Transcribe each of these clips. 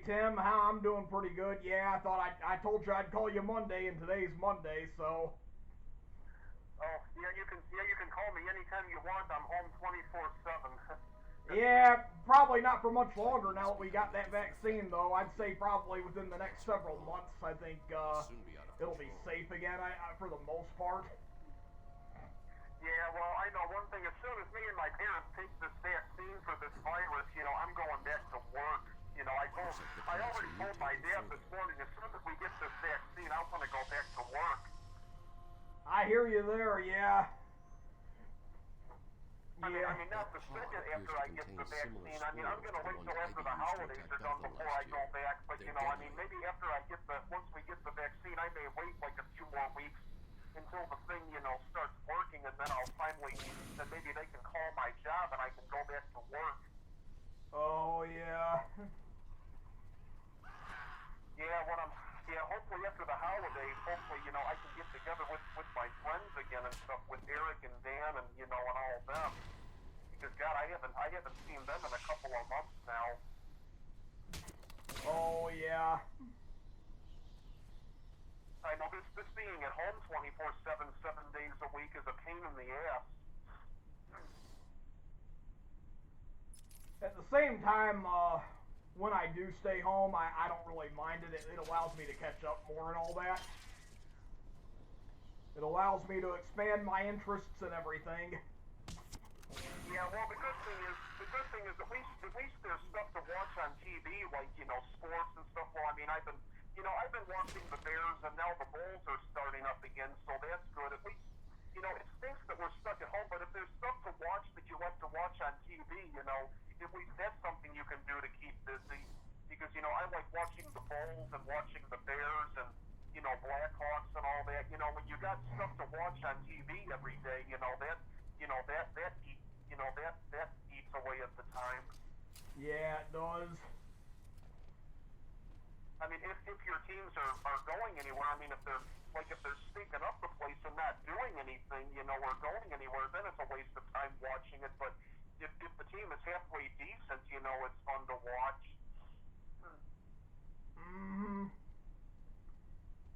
Tim. How I'm doing pretty good. Yeah, I thought I told you I'd call you Monday, and today's Monday, so. Oh, yeah, you can call me anytime you want. I'm home 24/7. Yeah, probably not for much longer now that we got that vaccine, though. I'd say probably within the next several months. I think it'll be safe again. For the most part. Yeah, well, I know one thing. As soon as me and my parents take this vaccine for this virus, I'm going back to work. I already told my dad this morning, as soon as we get this vaccine, I'm going to go back to work. I hear you there, yeah. I mean, not the second after I get the vaccine. I mean, I'm going to wait till after the holidays are done before I go back. But, maybe after once we get the vaccine, I may wait like a few more weeks until the thing, starts working, and then I'll finally, then maybe they can call my job and I can go back to work. Oh, yeah. Hopefully after the holidays, I can get together with my friends again and stuff, with Eric and Dan and, and all of them. Because, God, I haven't seen them in a couple of months now. Oh, yeah. I know this being at home 24/7, 7 days a week is a pain in the ass. At the same time, when I do stay home, I don't really mind it. It allows me to catch up more and all that. It allows me to expand my interests and everything. Yeah, well, the good thing is at least there's stuff to watch on TV, like sports and stuff. Well, I mean, I've been watching the Bears, and now the Bulls are starting up again, so that's good. At least, it stinks that we're stuck at home, but if there's stuff to watch that you like to watch on TV, at least that's something you can do to keep busy. Because, I like watching the Bulls and watching the Bears and, Blackhawks and all that. When you got stuff to watch on TV every day, that eats away at the time. Yeah, it does. I mean, if your teams are going anywhere, I mean, if they're stinking up the place and not doing anything, or going anywhere, then it's a waste of time watching it. But if the team is halfway decent, it's fun to watch. Mm-hmm.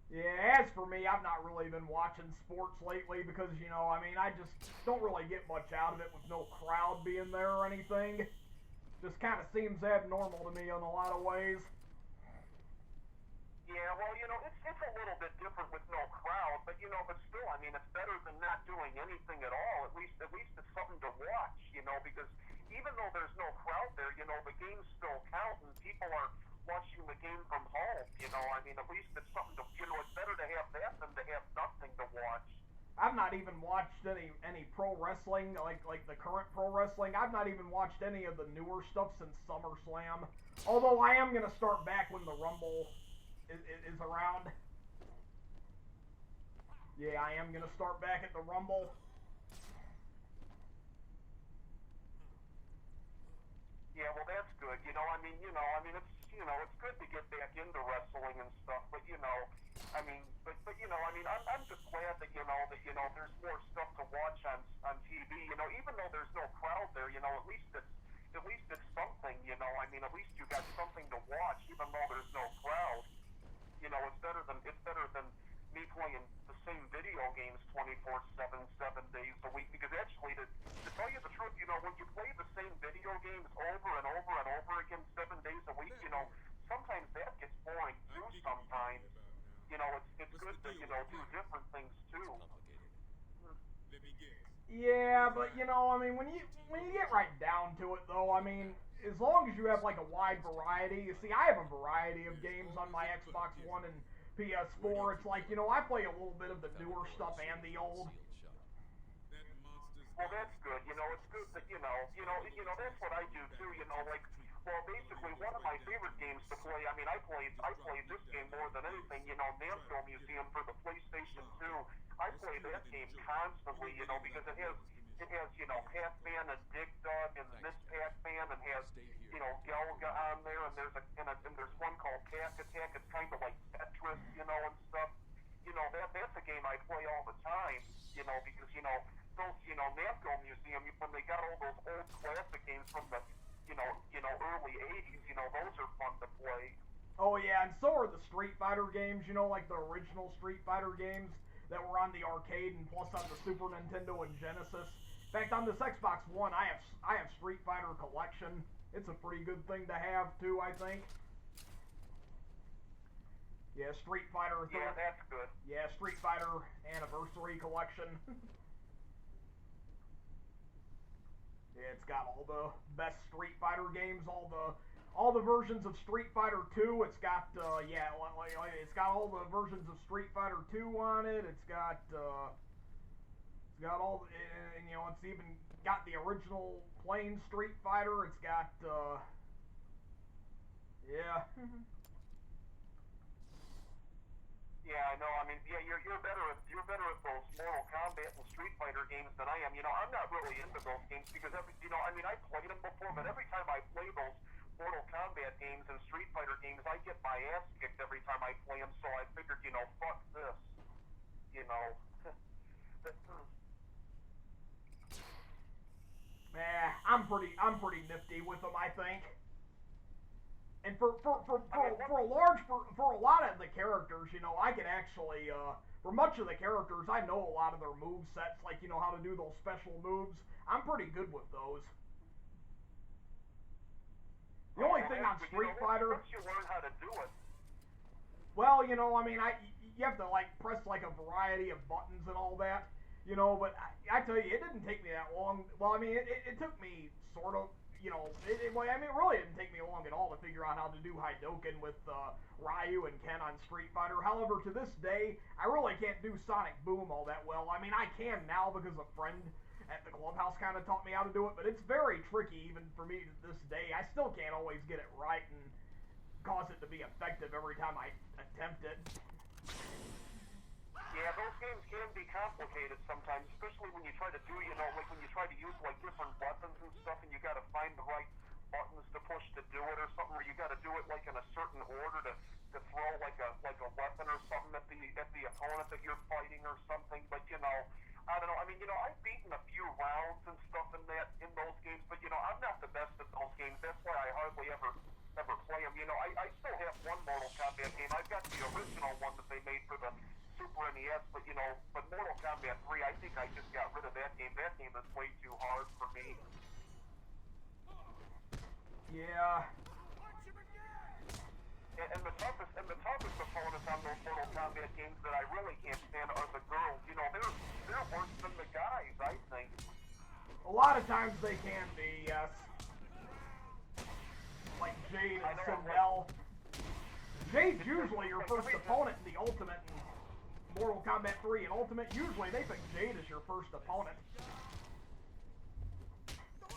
Yeah, as for me, I've not really been watching sports lately because, I just don't really get much out of it with no crowd being there or anything. Just kind of seems abnormal to me in a lot of ways. Yeah, well, it's a little bit different with no crowd, but still, I mean, it's better than not doing anything at all. At least it's something to watch, because even though there's no crowd there, the games still count and people are watching the game from home, I mean, at least it's something to, it's better to have that than to have nothing to watch. I've not even watched any pro wrestling, like the current pro wrestling. I've not even watched any of the newer stuff since SummerSlam. Although I am gonna start back when the Rumble is around. Yeah, I am gonna start back at the Rumble. Yeah, well, that's good. It's good to get back into wrestling and stuff. But I'm just glad that there's more stuff to watch on TV. Even though there's no crowd there, at least it's something. At least you got something to watch, even though there's no crowd. It's better than me playing the same video games 24/7, 7 days a week. Because actually, to tell you the truth, when you play the same video games over and over and over again 7 days a week, sometimes that gets boring too. Sometimes, it's good to do different things too. Yeah, but when you get right down to it, though, as long as you have like a wide variety. You see, I have a variety of games on my Xbox One and PS4. It's like, I play a little bit of the newer stuff and the old. Well, that's good. It's good that that's what I do too. Basically, one of my favorite games to play. I played this game more than anything. Namco Museum for the PlayStation 2. I play that game constantly. Because it has Pac-Man and Dig Dug and Miss Pac-Man and has Gelga on there, and there's one called Pac Attack. It's kind of like Tetris, and stuff. That's a game I play all the time. Because those Namco Museum, when they got all those old classic games from the early 80s. Those are fun to play. Oh yeah, and so are the Street Fighter games, like the original Street Fighter games that were on the arcade and plus on the Super Nintendo and Genesis. In fact, on this Xbox One, I have Street Fighter Collection. It's a pretty good thing to have too, I think. Yeah, Street Fighter. Yeah, that's good. Yeah, Street Fighter Anniversary Collection. Yeah, it's got all the best Street Fighter games, all the versions of Street Fighter 2. It's got it's got all the versions of Street Fighter 2 on it. It's got all the, and it's even got the original plain Street Fighter. It's got yeah. Yeah, I know. I mean, yeah, you're better at those Mortal Kombat and Street Fighter games than I am. I'm not really into those games because I played them before, but every time I play those Mortal Kombat games and Street Fighter games, I get my ass kicked every time I play them. So I figured, fuck this. I'm pretty nifty with them, I think. And for a lot of the characters, I can actually for much of the characters, I know a lot of their move sets, like how to do those special moves. I'm pretty good with those. The only thing on Street Fighter, once you learn how to do it. Well, you have to press a variety of buttons and all that, But I tell you, it didn't take me that long. Well, I mean, it took me sort of. It really didn't take me long at all to figure out how to do Hadouken with Ryu and Ken on Street Fighter. However, to this day, I really can't do Sonic Boom all that well. I mean, I can now because a friend at the clubhouse kind of taught me how to do it, but it's very tricky even for me to this day. I still can't always get it right and cause it to be effective every time I attempt it. Yeah, those games can be complicated sometimes, especially when you try to do, when you try to use different weapons and stuff, and you got to find the right buttons to push to do it or something, or you got to do it in a certain order to throw like a weapon or something at the opponent that you're fighting or something. But I don't know. I mean, I've beaten a few rounds and stuff in those games, but I'm not the best at those games. That's why I hardly ever play them. I still have one Mortal Kombat game. I've got the original one that they made for the Super NES, but Mortal Kombat 3, I think I just got rid of that game. That game is way too hard for me. Yeah. And the toughest opponents on those Mortal Kombat games that I really can't stand are the girls. They're worse than the guys, I think. A lot of times they can be, yes. Like Jade and Sindel. Jade's usually your first opponent in the Ultimate and Mortal Kombat 3 and Ultimate. Usually they pick Jade as your first opponent.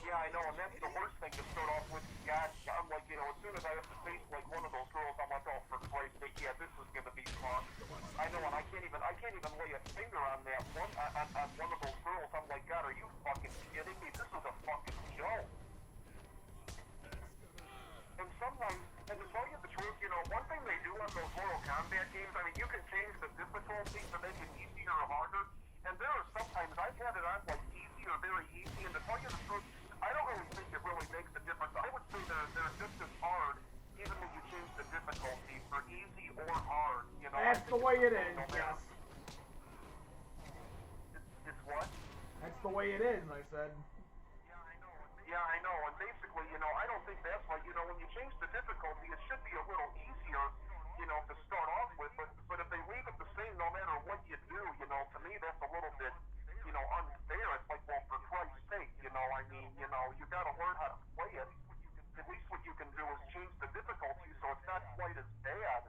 Yeah, I know, and that's the worst thing to start off with. God, I'm like, as soon as I have to face one of those girls, I'm like, oh, for Christ's sake, yeah, this is gonna be fun. I know, and I can't even lay a finger on that one on one of those girls. I'm like, God, are you fucking kidding me? This is a fucking joke. And sometimes, and to tell you the truth, one thing they do on those Mortal Kombat games, I mean, you can change the difficulty to make it easier or harder, and there are sometimes I've had it on easy or very easy, and to tell you the truth, I don't really think it really makes a difference. I would say they're just as hard, even when you change the difficulty for easy or hard. That's the way it is, yes. It's what? That's the way it is, I said. Yeah, I know, and basically, I don't think that's right. When you change the difficulty, it should be a little easier, to start off with, but if they leave it the same no matter what you do, to me that's a little bit, unfair. It's like, well, for Christ's sake, I mean, you gotta learn how to play it. At least what you can do is change the difficulty so it's not quite as bad.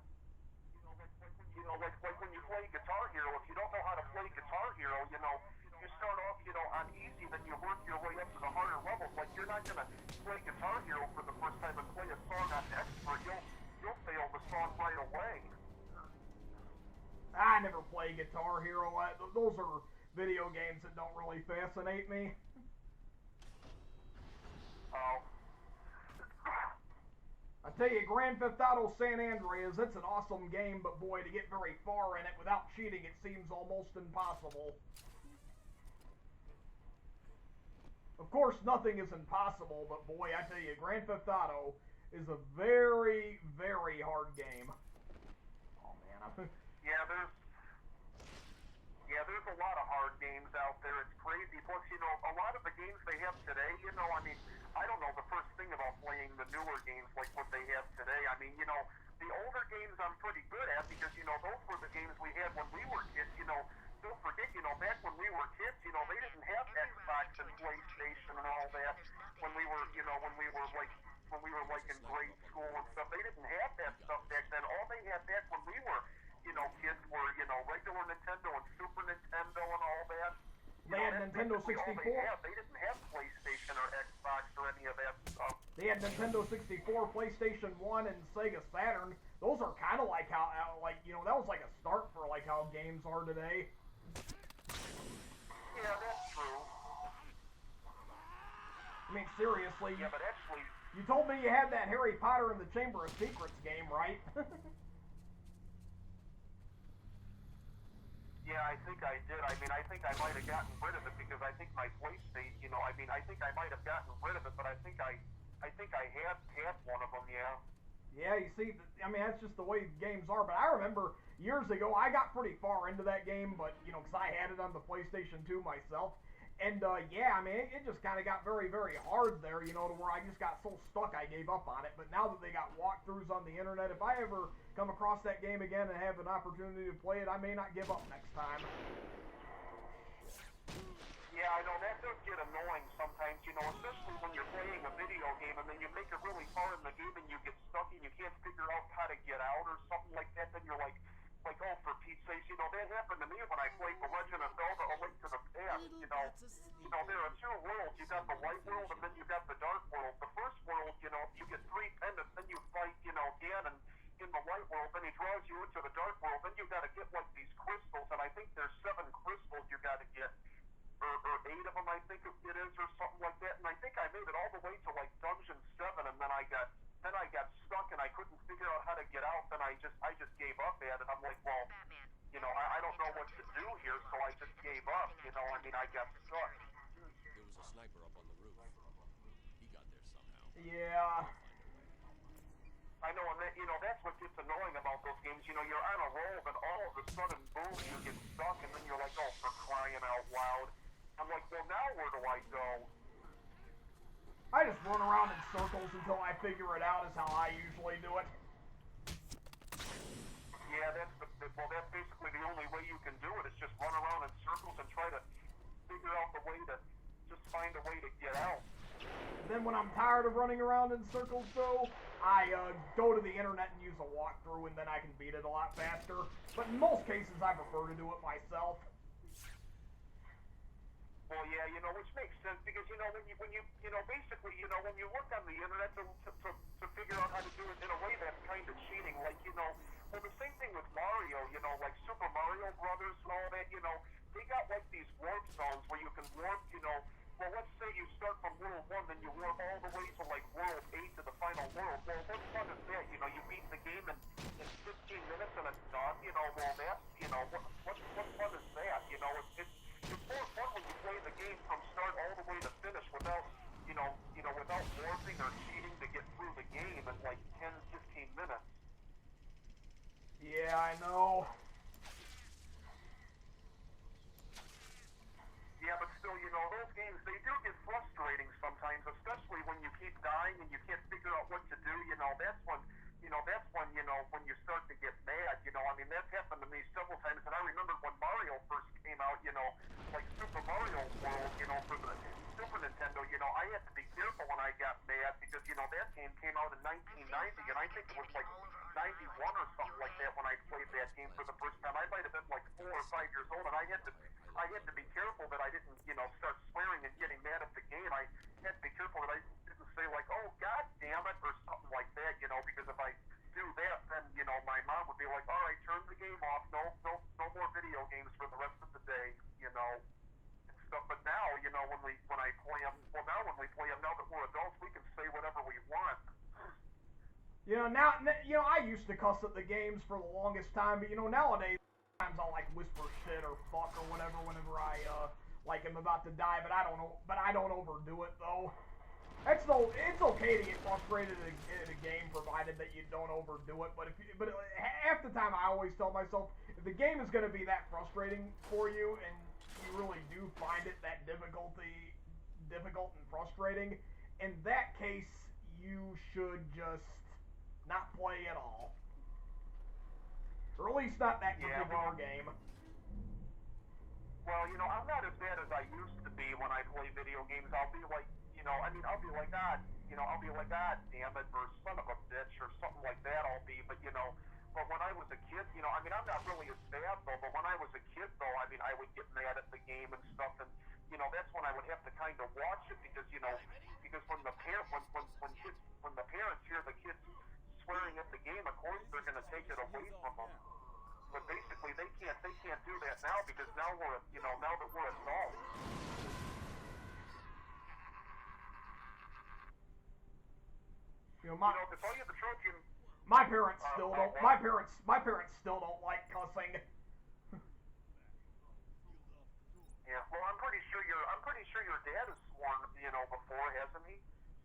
Like when you play Guitar Hero, if you don't know how to play Guitar Hero, you start off, on easy, then you work your way up to the harder levels. Like, you're not gonna play Guitar Hero for the first time and play a song on expert. You'll fail the song right away. I never play Guitar Hero. Those are video games that don't really fascinate me. Oh. I tell you, Grand Theft Auto San Andreas, it's an awesome game, but boy, to get very far in it without cheating, it seems almost impossible. Of course, nothing is impossible, but boy, I tell you, Grand Theft Auto is a very, very hard game. Oh man, there's a lot of hard games out there. It's crazy. Plus, a lot of the games they have today, I mean, I don't know the first thing about playing the newer games like what they have today. I mean, the older games I'm pretty good at because, those were the games we had when we were kids. Don't forget, back when we were kids, they didn't have Xbox and PlayStation and all that when we were, like in grade school and stuff. They didn't have that stuff back then. All they had back when we were, kids were, regular Nintendo and Super Nintendo and all that. They had Nintendo 64. They didn't have PlayStation or Xbox or any of that stuff. They had Nintendo 64, PlayStation 1, and Sega Saturn. Those are kind of like how, that was like a start for like how games are today. Yeah, that's true. I mean, seriously. Yeah, but actually... You told me you had that Harry Potter and the Chamber of Secrets game, right? Yeah, I think I did. I mean, I think I might have gotten rid of it because I think my PlayStation, I think I might have gotten rid of it, but I think I had one of them, yeah. Yeah, you see, I mean, that's just the way games are, but I remember years ago, I got pretty far into that game, but, because I had it on the PlayStation 2 myself, and, yeah, I mean, it just kind of got very, very hard there, to where I just got so stuck I gave up on it, but now that they got walkthroughs on the internet, if I ever come across that game again and have an opportunity to play it, I may not give up next time. Yeah, I know, that does get annoying sometimes, especially when you're playing a video game and then you make it really far in the game and you get stuck and you can't figure out how to get out or something like that, then you're like, oh, for Pete's sake, that happened to me when I played The Legend of Zelda: A Link to the Past, there are two worlds, you got the light world and then you got the dark world. The first world, you get 3 pendants, then you fight, Ganon in the light world, then he draws you into the dark world, then you gotta get, like, these crystals, and I think there's 7 crystals you gotta get, or 8 of them, I think it is, or something like that, and I think I made it all the way to, like, Dungeon 7, and then I got stuck, and I couldn't figure out how to get out, then I just gave up at it. I'm like, well, I don't know what to do here, so I just gave up, I mean, I got stuck. There was a sniper up on the roof. He got there somehow. Yeah. I know, and that's what gets annoying about those games. You're on a roll, and all of a sudden, boom, you get stuck, and then you're like, oh, for crying out loud. I'm like, well, now where do I go? I just run around in circles until I figure it out is how I usually do it. Yeah, that's basically the only way you can do it, is just run around in circles and try to figure out the way to, just find a way to get out. Then when I'm tired of running around in circles, though, I go to the internet and use a walkthrough, and then I can beat it a lot faster. But in most cases, I prefer to do it myself. Well, yeah, which makes sense because when you basically when you look on the internet to figure out how to do it in a way that's kind of cheating, like well, the same thing with Mario, like Super Mario Brothers and all that, they got like these warp zones where you can warp, well, let's say you start from World 1, then you warp all the way to, like, World 8 to the final world. Well, what fun is that? You beat the game in 15 minutes and it's done. Well, that's, what fun is that? It's more fun when you play the game from start all the way to finish without, without warping or cheating to get through the game in, like, 10, 15 minutes. Yeah, I know. Yeah, but still, those games, they do get frustrating sometimes, especially when you keep dying and you can't figure out what to do, when you start to get mad, I mean, that's happened to me several times, and I remember when Mario first came out, like Super Mario World, for the Super Nintendo, I had to be careful when I got mad, because, that game came out in 1990, and I think it was like 91 or something like that when I played that game for the first time. I might have been like 4 or 5 years old, and I had to be careful that I didn't, start swearing and getting mad at the game. I had to be careful that I didn't say like, oh, god damn it, or something like that, because if I do that, then, my mom would be like, all right, turn the game off, no more video games for the rest of the day, and stuff. But now, when we play them, now that we're adults, we can say whatever we want. Now, I used to cuss at the games for the longest time, but, nowadays, sometimes I'll, like, whisper shit or fuck or whatever whenever I, like I'm about to die, but I don't know, but I don't overdo it though. It's okay to get frustrated in a game provided that you don't overdo it. But half the time I always tell myself if the game is going to be that frustrating for you and you really do find it that difficult and frustrating, in that case you should just not play at all, or at least not that particular game. Well, I'm not as bad as I used to be when I play video games. I'll be like, I'll be like, damn it, or son of a bitch, or something like that. But when I was a kid, I'm not really as bad though. But when I was a kid though, I would get mad at the game and stuff, and that's when I would have to kind of watch it because when the parents hear the kids swearing at the game, of course they're going to take it away from them. But basically, they can't do that now because now that we're adults. To tell you the truth, my parents still don't. My parents still don't like cussing. Yeah, well, I'm pretty sure your dad has sworn, before, hasn't he?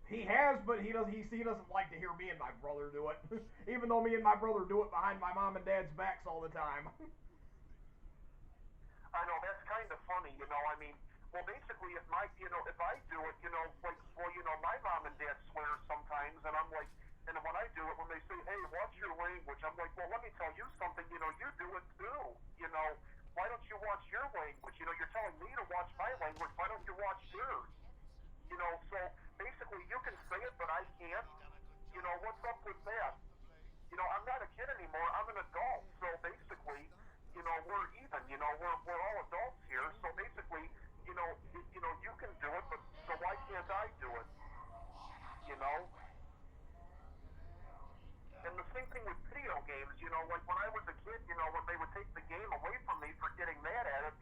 He has, but he doesn't like to hear me and my brother do it. Even though me and my brother do it behind my mom and dad's backs all the time. I know, that's kind of funny, well, basically, if I do it, my mom and dad swear sometimes, and I'm like, and when I do it, when they say, hey, watch your language, I'm like, well, let me tell you something, you do it too, why don't you watch your language? You're telling me to watch my language, why don't you watch yours? So basically you can say it, but I can't. What's up with that? I'm not a kid anymore, I'm an adult. So basically, we're even, we're all adults here. So basically, you can do it, but so why can't I do it? And the same thing with video games, like when I was a kid, when they would take the game away from me for getting mad at it,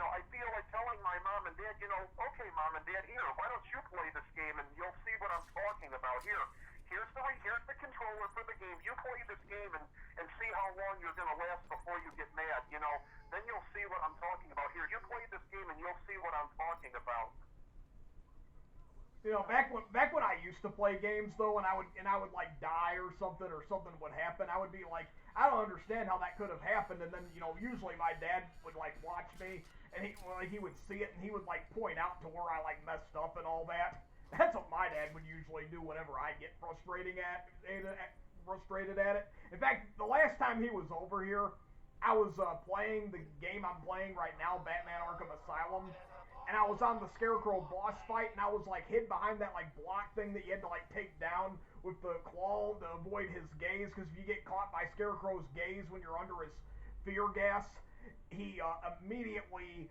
I feel like telling my mom and dad, okay, mom and dad, here, why don't you play this game and you'll see what I'm talking about. Here's the controller for the game. You play this game and see how long you're going to last before you get mad, Then you'll see what I'm talking about. Here, you play this game and you'll see what I'm talking about. Back when I used to play games though, and I would like die or something would happen, I would be like, I don't understand how that could have happened. And then usually my dad would like watch me, and he would see it, and he would like point out to where I like messed up and all that. That's what my dad would usually do whenever I get frustrated at it. In fact, the last time he was over here, I was playing the game I'm playing right now, Batman Arkham Asylum. And I was on the Scarecrow boss fight, and I was like hid behind that like block thing that you had to like take down with the claw to avoid his gaze. Because if you get caught by Scarecrow's gaze when you're under his fear gas, he immediately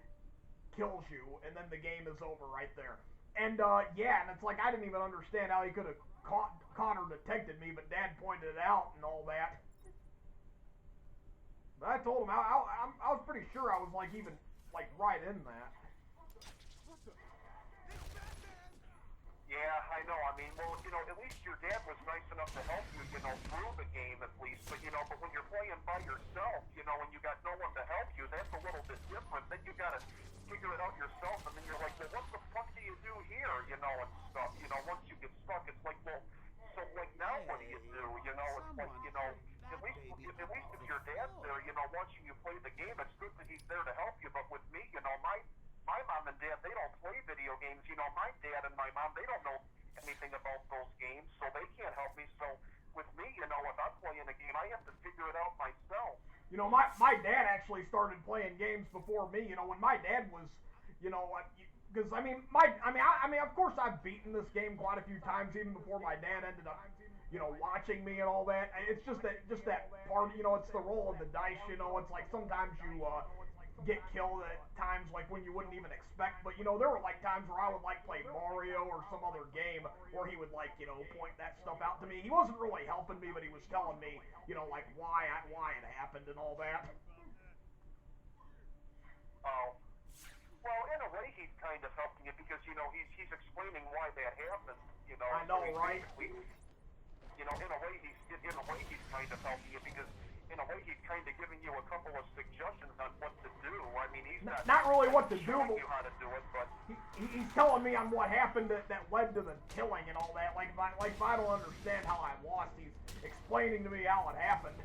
kills you, and then the game is over right there. And and it's like I didn't even understand how he could have caught or detected me, but Dad pointed it out and all that. But I told him I was pretty sure I was like even like right in that. Yeah, I know. At least your dad was nice enough to help you, through the game at least. But when you're playing by yourself, and you got no one to help you, that's a little bit different. Then you gotta figure it out yourself, and then you're like, well, what the fuck do you do here, and stuff. Once you get stuck, it's like, well, so like now what do you do? It's like, at least if your dad's there, watching you play the game, it's good that he's there to help you. But with me, my mom and dad, they don't play video games. My dad and my mom, they don't know anything about those games, so they can't help me. So with me, if I'm playing a game, I have to figure it out myself. My dad actually started playing games before me. When my dad was, because of course I've beaten this game quite a few times even before my dad ended up, watching me and all that. It's just that part, it's the roll of the dice. It's like sometimes you get killed at times like when you wouldn't even expect, but there were like times where I would like play Mario or some other game where he would like point that stuff out to me. He wasn't really helping me, but he was telling me like why it happened and all that. Oh, well, in a way he's kind of helping you because he's explaining why that happened. I know, right? In a way he's kind of helping you because in a way, he's kind of giving you a couple of suggestions on what to do. I mean, he's not really what to do, showing but you how to do it, but he's telling me on what happened that led to the killing and all that. Like if I don't understand how I lost, he's explaining to me how it happened.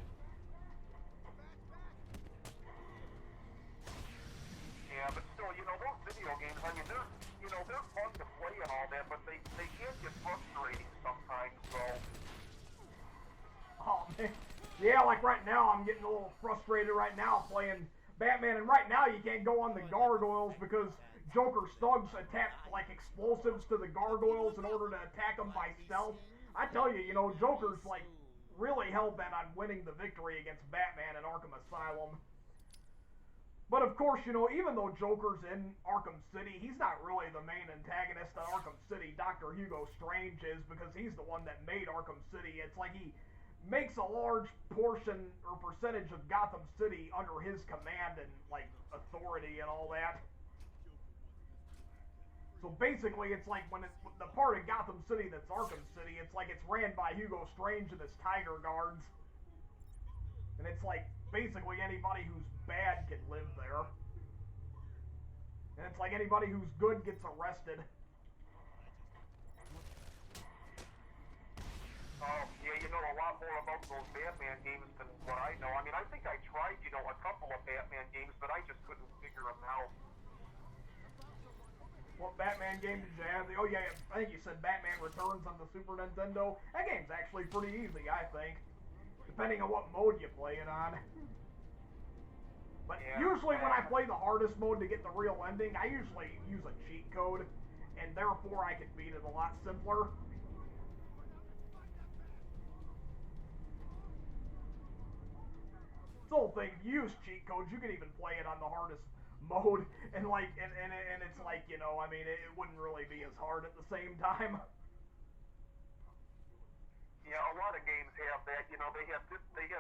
Yeah, but still, you know, those video games, I mean, they're fun to play and all that, but they can get frustrating sometimes, so. Oh, man. Yeah, like right now, I'm getting a little frustrated right now playing Batman, and right now you can't go on the gargoyles because Joker's thugs attach, like, explosives to the gargoyles in order to attack them by stealth. I tell you, you know, Joker's, like, really hell-bent on winning the victory against Batman in Arkham Asylum. But of course, you know, even though Joker's in Arkham City, he's not really the main antagonist at Arkham City. Dr. Hugo Strange is, because he's the one that made Arkham City. It's like he makes a large portion or percentage of Gotham City under his command and, like, authority and all that. So basically, it's like when it's the part of Gotham City that's Arkham City, it's like it's ran by Hugo Strange and his Tiger Guards. And it's like, basically anybody who's bad can live there. And it's like anybody who's good gets arrested. Yeah, you know a lot more about those Batman games than what I know. I mean, I think I tried, you know, a couple of Batman games, but I just couldn't figure them out. What Batman game did you have? Oh yeah, I think you said Batman Returns on the Super Nintendo. That game's actually pretty easy, I think. Depending on what mode you play it on. But yeah, usually when I play the hardest mode to get the real ending, I usually use a cheat code, and therefore I can beat it a lot simpler. This whole thing, if you use cheat codes, you can even play it on the hardest mode, and like, and it's like, you know, I mean, it wouldn't really be as hard at the same time. Yeah, a lot of games have that. You know, they have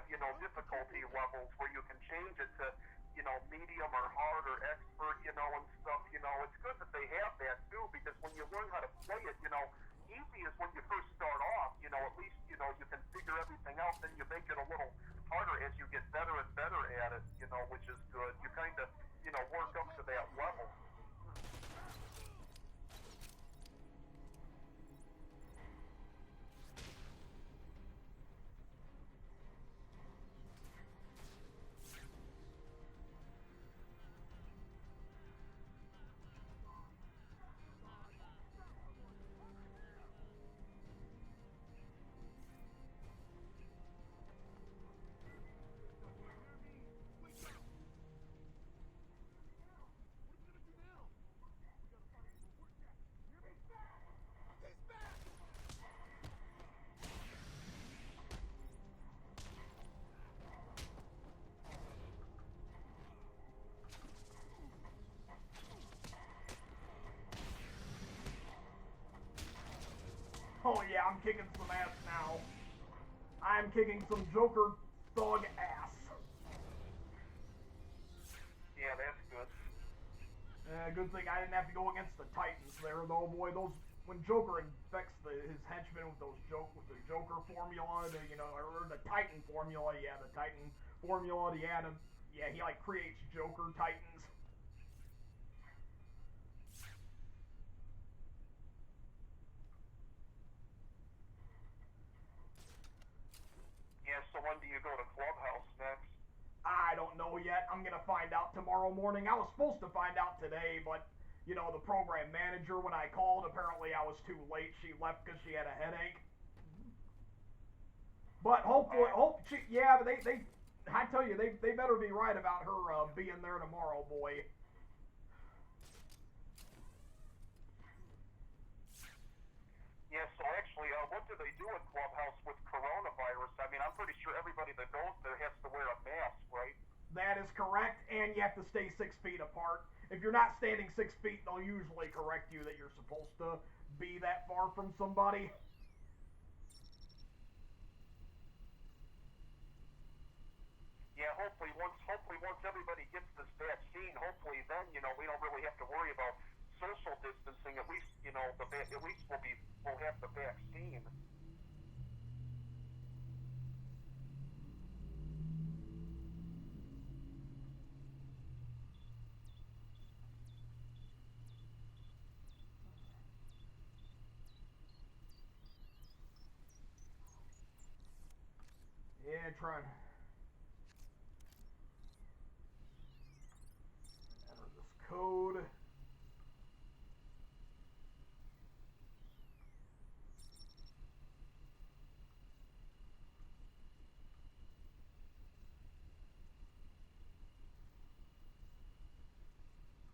you know, difficulty levels where you can change it to, you know, medium or hard or expert, you know, and stuff. You know, it's good that they have that too, because when you learn how to play it, you know, easy is when you first start off. You know, at least, you know, you can figure everything out. Then you make it a little harder as you get better and better at it. You know, which is good. You kind of, you know, work up to that level. Oh yeah, I'm kicking some ass now. I'm kicking some Joker thug ass. Yeah, that's good. Good thing I didn't have to go against the Titans there, though. Boy, those when Joker infects his henchmen with the Joker formula, or the Titan formula, yeah, the Titan formula, he like creates Joker Titans. Yeah, so when do you go to Clubhouse next? I don't know yet. I'm gonna find out tomorrow morning. I was supposed to find out today, but you know, the program manager, when I called, apparently I was too late. She left because she had a headache. But hopefully, yeah, but I tell you, they better be right about her being there tomorrow, boy. Yeah, so actually, what do they do in Clubhouse with coronavirus? I mean, I'm pretty sure everybody that goes there has to wear a mask, right? That is correct, and you have to stay 6 feet apart. If you're not standing 6 feet, they'll usually correct you that you're supposed to be that far from somebody. Yeah, hopefully once everybody gets this vaccine, hopefully then, you know, we don't really have to worry about social distancing. At least, you know, at least we'll have the vaccine. trying to enter this code.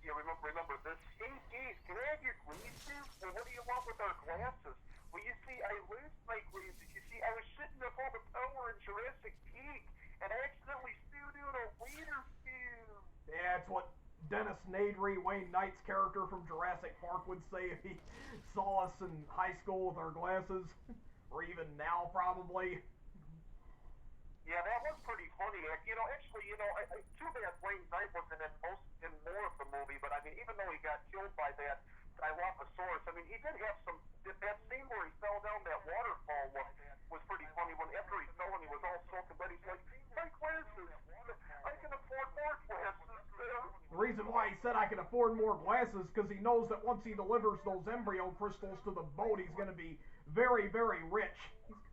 Yeah, remember this? Hey, Dave, can I have your glasses? Well, what do you want with our glasses? Well, you see, I lost my glasses. You see, I was sitting up all the power in Jurassic Peak, and I accidentally spewed out a waiter stew. Yeah, it's what Dennis Nedry, Wayne Knight's character from Jurassic Park, would say if he saw us in high school with our glasses, or even now, probably. Yeah, that was pretty funny. You know, actually, too bad Wayne Knight wasn't in more of the movie. But I mean, even though he got killed by that Dilophosaurus, I mean, he did have some. That scene where he fell down that waterfall was pretty funny. When after he fell and he was all soaking wet, he's like, "My glasses! I can afford more glasses." The reason why he said I can afford more glasses because he knows that once he delivers those embryo crystals to the boat, he's going to be very, very rich. He's